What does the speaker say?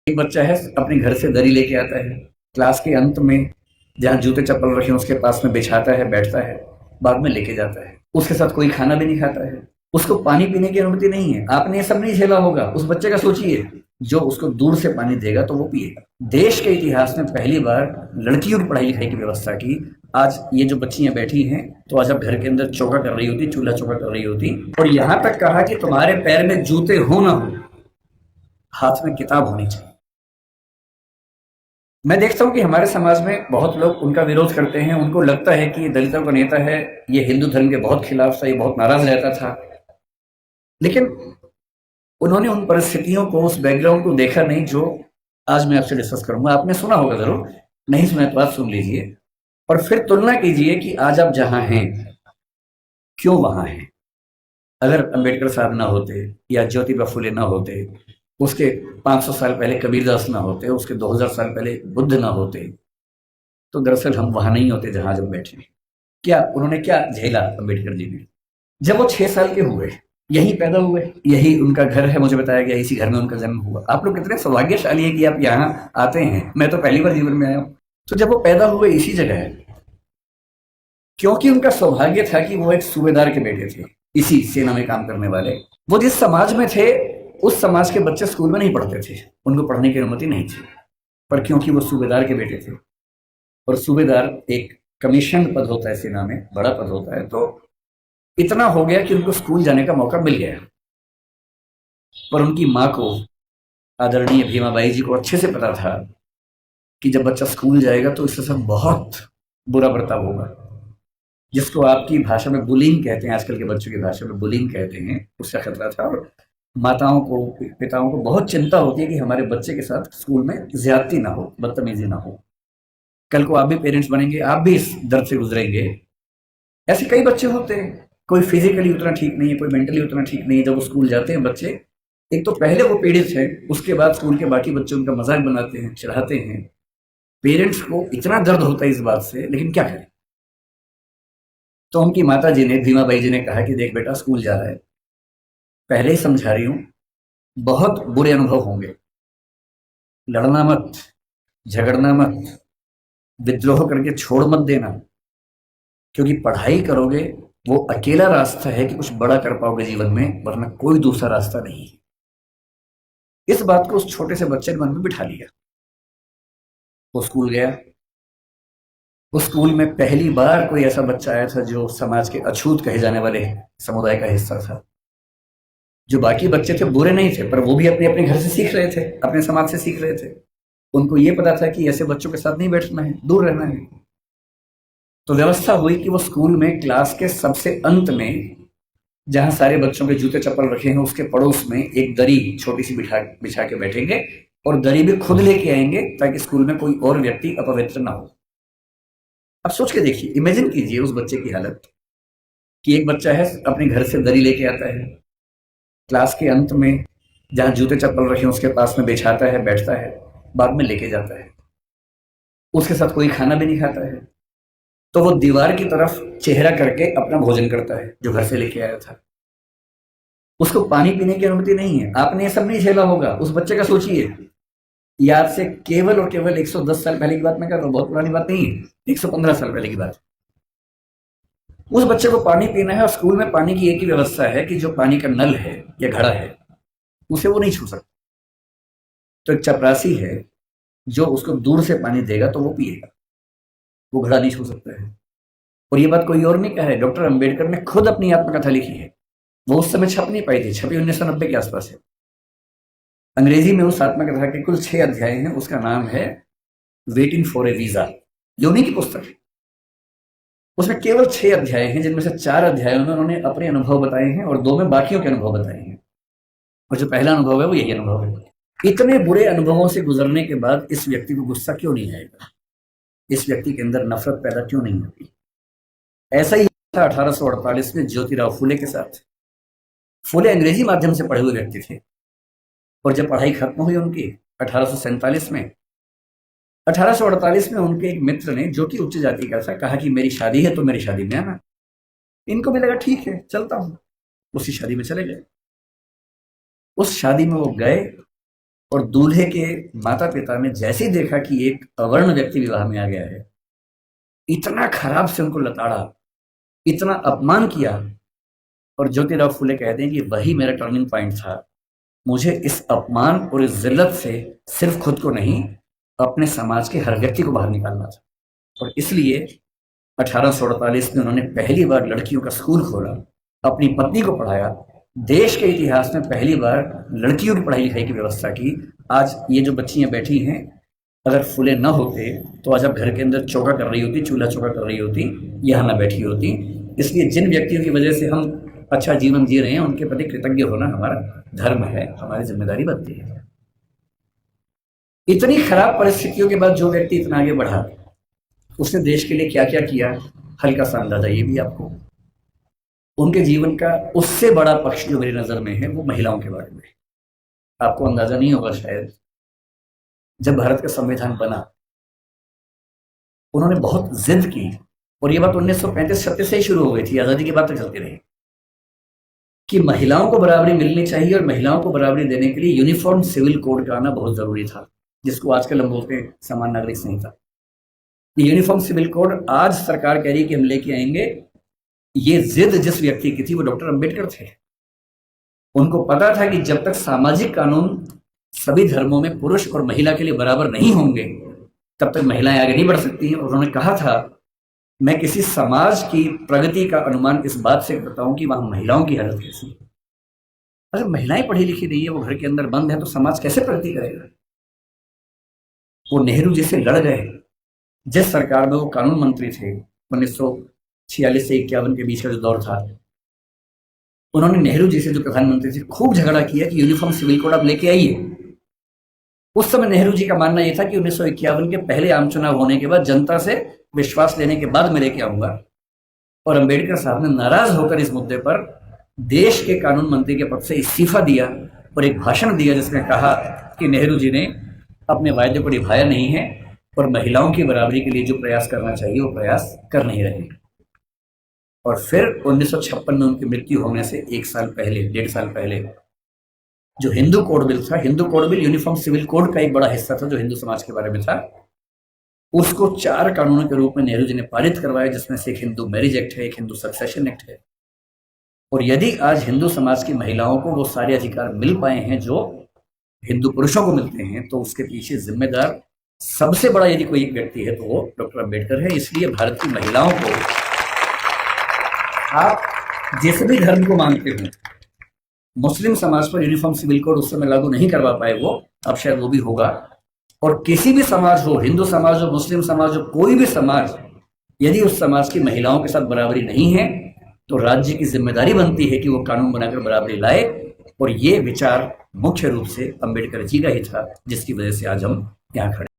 एक बच्चा है अपने घर से दरी लेके आता है, क्लास के अंत में जहाँ जूते चप्पल रखे हैं उसके पास में बिछाता है, बैठता है, बाद में लेके जाता है। उसके साथ कोई खाना भी नहीं खाता है, उसको पानी पीने की अनुमति नहीं है। आपने ये सब नहीं झेला होगा, उस बच्चे का सोचिए। जो उसको दूर से पानी देगा तो वो पिएगा। देश के इतिहास में पहली बार लड़कियों की पढ़ाई लिखाई की व्यवस्था की। आज ये जो बच्चियां बैठी हैं, तो आज अब घर के अंदर चौका कर रही होती, चूल्हा चौका कर रही होती, और यहां तक कहा कि तुम्हारे पैर में जूते हो ना हो, हाथ में किताब होनी चाहिए। मैं देखता हूँ कि हमारे समाज में बहुत लोग उनका विरोध करते हैं। उनको लगता है कि ये दलितों का नेता है, ये हिंदू धर्म के बहुत खिलाफ था, ये बहुत नाराज रहता था। लेकिन उन्होंने उन परिस्थितियों को, उस बैकग्राउंड को देखा नहीं जो आज मैं आपसे डिस्कस करूंगा। आपने सुना होगा जरूर, नहीं सुना तो आप सुन लीजिए और फिर तुलना कीजिए कि आज आप जहां हैं क्यों वहां हैं। अगर अंबेडकर साहब ना होते या ज्योतिबा फुले ना होते, उसके 500 साल पहले कबीरदास ना होते, उसके 2000 साल पहले बुद्ध ना होते, तो दरअसल हम वहां नहीं होते जहां जब बैठे। क्या उन्होंने क्या झेला अंबेडकर जी ने? जब वो 6 साल के हुए, यही पैदा हुए, यही उनका घर है, मुझे बताया गया इसी घर में उनका जन्म हुआ। आप लोग कितने सौभाग्यशाली है कि आप यहाँ आते हैं, मैं तो पहली बार जीवन में आया हूँ। तो जब वो पैदा हुए इसी जगह है, क्योंकि उनका सौभाग्य था कि वो एक सूबेदार के बेटे थे, इसी सेना में काम करने वाले। वो जिस समाज में थे, उस समाज के बच्चे स्कूल में नहीं पढ़ते थे, उनको पढ़ने की अनुमति नहीं थी। पर क्योंकि वो सूबेदार के बेटे थे, और सूबेदार एक कमीशन पद होता है सेना में, बड़ा पद होता है, तो इतना हो गया कि उनको स्कूल जाने का मौका मिल गया। पर उनकी माँ को, आदरणीय भीमाबाई जी को अच्छे से पता था कि जब बच्चा स्कूल जाएगा तो इसके साथ बहुत बुरा बर्ताव होगा, जिसको आपकी भाषा में बुलिंग कहते हैं, आजकल के बच्चों की भाषा में बुलिंग कहते हैं, उसका खतरा था। और माताओं को, पिताओं को बहुत चिंता होती है कि हमारे बच्चे के साथ स्कूल में ज्यादती ना हो, बदतमीजी ना हो। कल को आप भी पेरेंट्स बनेंगे, आप भी इस दर्द से गुजरेंगे। ऐसे कई बच्चे होते हैं, कोई फिजिकली उतना ठीक नहीं है, कोई मेंटली उतना ठीक नहीं है। जब वो स्कूल जाते हैं बच्चे, एक तो पहले वो पीड़ित है, उसके बाद स्कूल के बाकी बच्चे उनका मजाक बनाते हैं, चिढ़ाते हैं। पेरेंट्स को इतना दर्द होता है इस बात से, लेकिन क्या करें। तो उनकी माता जी ने, भीमाबाई जी ने कहा कि देख बेटा, स्कूल जा रहा है, पहले ही समझा रही हूँ, बहुत बुरे अनुभव होंगे, लड़ना मत, झगड़ना मत, विद्रोह करके छोड़ मत देना, क्योंकि पढ़ाई करोगे वो अकेला रास्ता है कि कुछ बड़ा कर पाओगे जीवन में, वरना कोई दूसरा रास्ता नहीं है। इस बात को उस छोटे से बच्चे ने मन में बिठा लिया। वो स्कूल गया। उस स्कूल में पहली बार कोई ऐसा बच्चा आया था जो समाज के अछूत कहे जाने वाले समुदाय का हिस्सा था। जो बाकी बच्चे थे बुरे नहीं थे, पर वो भी अपने अपने घर से सीख रहे थे, अपने समाज से सीख रहे थे। उनको ये पता था कि ऐसे बच्चों के साथ नहीं बैठना है, दूर रहना है। तो व्यवस्था हुई कि वो स्कूल में क्लास के सबसे अंत में, जहां सारे बच्चों के जूते चप्पल रखे हैं, उसके पड़ोस में एक दरी छोटी सी बिछा के बैठेंगे, और दरी भी खुद लेके आएंगे ताकि स्कूल में कोई और व्यक्ति अपवित्र ना हो। अब सोच के देखिए, इमेजिन कीजिए उस बच्चे की हालत कि एक बच्चा है अपने घर से दरी लेके आता है, क्लास के अंत में जहां जूते चप्पल रखे हैं उसके पास में बिछाता है, बैठता है, बाद में लेके जाता है। उसके साथ कोई खाना भी नहीं खाता है, तो वो दीवार की तरफ चेहरा करके अपना भोजन करता है जो घर से लेके आया था। उसको पानी पीने की अनुमति नहीं है। आपने ये सब नहीं झेला होगा, उस बच्चे का सोचिए। ये आज से केवल और केवल 110 साल पहले की बात मैं कर रहा हूँ, बहुत पुरानी बात नहीं है, 115 साल पहले की बात। उस बच्चे को पानी पीना है, और स्कूल में पानी की एक ही व्यवस्था है कि जो पानी का नल है या घड़ा है, उसे वो नहीं छू सकता। तो एक चपरासी है जो उसको दूर से पानी देगा तो वो पिएगा, वो घड़ा नहीं छू सकता है। और ये बात कोई और नहीं कहा है, डॉक्टर अंबेडकर ने खुद अपनी आत्मकथा लिखी है। वो उस समय छप नहीं पाई थी, छपी 1990 के आसपास है। अंग्रेजी में उस आत्मकथा के कुल 6 अध्याय हैं। उसका नाम है वेटिंग फॉर ए वीजा, ये उन्हीं की पुस्तक है। उसमें केवल 6 अध्याय हैं, जिनमें से 4 अध्यायों में उन्होंने अपने अनुभव बताए हैं और 2 में बाकियों के अनुभव बताए हैं। और जो पहला अनुभव है वो यही अनुभव है। इतने बुरे अनुभवों से गुजरने के बाद इस व्यक्ति को गुस्सा क्यों नहीं आएगा, इस व्यक्ति के अंदर नफरत पैदा क्यों नहीं होती? ऐसा ही था 1848 में ज्योतिराव फुले के साथ। फुले अंग्रेजी माध्यम से पढ़े हुए व्यक्ति थे, और जब पढ़ाई खत्म हुई उनकी 1847 में, 1848 में उनके एक मित्र ने, जो कि उच्च जाति का था, कहा कि मेरी शादी है तो मेरी शादी में आना। इनको भी लगा ठीक है, चलता हूं। उसी शादी में चले गए। उस शादी में वो गए, और दूल्हे के माता पिता ने जैसे ही देखा कि एक अवर्ण व्यक्ति विवाह में आ गया है, इतना खराब से उनको लताड़ा, इतना अपमान किया। और ज्योतिराव फुले कहते हैं कि वही मेरा टर्निंग पॉइंट था। मुझे इस अपमान और इस जिल्लत से सिर्फ खुद को नहीं, अपने समाज के हर व्यक्ति को बाहर निकालना था। और इसलिए 1848 में उन्होंने पहली बार लड़कियों का स्कूल खोला, अपनी पत्नी को पढ़ाया, देश के इतिहास में पहली बार लड़कियों की पढ़ाई लिखाई की व्यवस्था की। आज ये जो बच्चियां बैठी हैं, अगर फुले न होते तो आज आप घर के अंदर चौका कर रही होती, चूल्हा चौका कर रही होती, यहाँ ना बैठी होती। इसलिए जिन व्यक्तियों की वजह से हम अच्छा जीवन जी रहे हैं, उनके प्रति कृतज्ञ होना हमारा धर्म है, हमारी जिम्मेदारी बनती है। इतनी खराब परिस्थितियों के बाद जो व्यक्ति इतना आगे बढ़ा, उसने देश के लिए क्या क्या किया, हल्का सा अंदाजा ये भी आपको। उनके जीवन का उससे बड़ा पक्ष जो मेरी नजर में है वो महिलाओं के बारे में। आपको अंदाजा नहीं होगा शायद, जब भारत का संविधान बना उन्होंने बहुत जिद की, और ये बात 1935-36 से ही शुरू हो गई थी, आजादी के बाद तक चलती रही, कि महिलाओं को बराबरी मिलनी चाहिए। और महिलाओं को बराबरी देने के लिए यूनिफॉर्म सिविल कोड का आना बहुत जरूरी था, जिसको आजकल हम बोलते हैं समान नागरिक संहिता। ये यूनिफॉर्म सिविल कोड आज सरकार कह रही है कि हम लेके आएंगे। ये जिद जिस व्यक्ति की थी वो डॉक्टर अंबेडकर थे। उनको पता था कि जब तक सामाजिक कानून सभी धर्मों में पुरुष और महिला के लिए बराबर नहीं होंगे, तब तक महिलाएं आगे नहीं बढ़ सकती हैं। और उन्होंने कहा था, मैं किसी समाज की प्रगति का अनुमान इस बात से करता हूं कि वहां महिलाओं की हालत कैसी। अगर महिलाएं पढ़ी लिखी नहीं है, वो घर के अंदर बंद है, तो समाज कैसे प्रगति करेगा। वो नेहरू जी से लड़ गए। जिस सरकार में वो कानून मंत्री थे, 1946 से 51 के बीच का जो दौर था, उन्होंने नेहरू जी से, जो प्रधानमंत्री थे, खूब झगड़ा किया कि यूनिफॉर्म सिविल कोड आप लेके आइए। उस समय नेहरू जी का मानना यह था कि 1951 के पहले आम चुनाव होने के बाद, जनता से विश्वास लेने के बाद मैं लेके आऊंगा। और अंबेडकर साहब ने नाराज होकर इस मुद्दे पर देश के कानून मंत्री के पद से इस्तीफा दिया और एक भाषण दिया, जिसमें कहा कि नेहरू जी ने अपने वायदे को निभाया नहीं है और महिलाओं की बराबरी के लिए जो प्रयास करना चाहिए वो प्रयास कर नहीं रहे। और फिर 1956 में उनकी मृत्यु होने से 1 साल पहले, 1.5 साल पहले, जो हिंदू कोड बिल था, Hindu code bill uniform civil code का एक बड़ा हिस्सा था जो हिंदू समाज के बारे में था, उसको 4 कानूनों के रूप में नेहरू जी ने पारित करवाया, जिसमें से एक हिंदू मैरिज एक्ट है, एक हिंदू सक्सेशन एक्ट है। और यदि आज हिंदू समाज की महिलाओं को वो सारे अधिकार मिल पाए हैं जो हिंदू पुरुषों को मिलते हैं, तो उसके पीछे जिम्मेदार सबसे बड़ा यदि कोई एक व्यक्ति है तो वो डॉक्टर अंबेडकर है। इसलिए भारत की महिलाओं को, आप जिस भी धर्म को मानते हो, मुस्लिम समाज पर यूनिफॉर्म सिविल कोड उस समय लागू नहीं करवा पाए वो, अब शायद वो भी होगा। और किसी भी समाज हो, हिंदू समाज हो, मुस्लिम समाज हो, कोई भी समाज, यदि उस समाज की महिलाओं के साथ बराबरी नहीं है, तो राज्य की जिम्मेदारी बनती है कि वो कानून बनाकर बराबरी लाए। और ये विचार मुख्य रूप से अंबेडकर जी का ही था, जिसकी वजह से आज हम यहाँ खड़े।